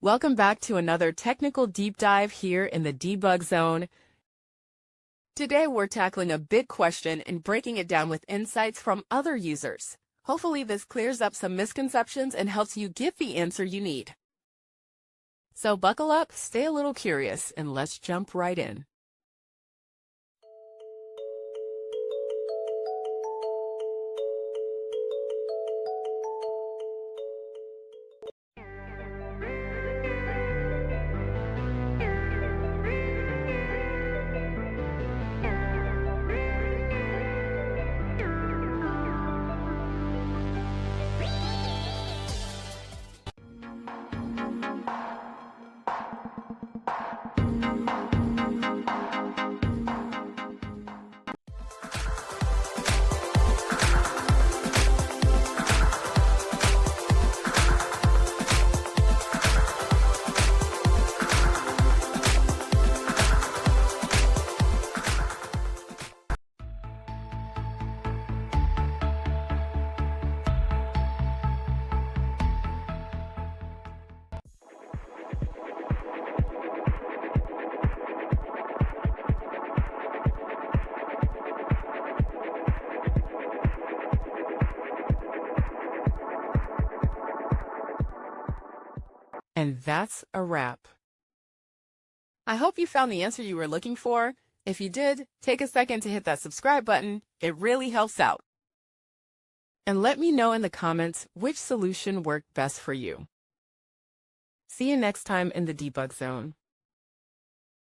Welcome back to another technical deep dive here in the debug zone. Today we're tackling a big question and breaking it down with insights from other users. Hopefully this clears up some misconceptions and helps you get the answer you need. So buckle up, stay a little curious, and let's jump right in. And that's a wrap. I hope you found the answer you were looking for. If you did, take a second to hit that subscribe button. It really helps out. And let me know in the comments which solution worked best for you. See you next time in the debug zone.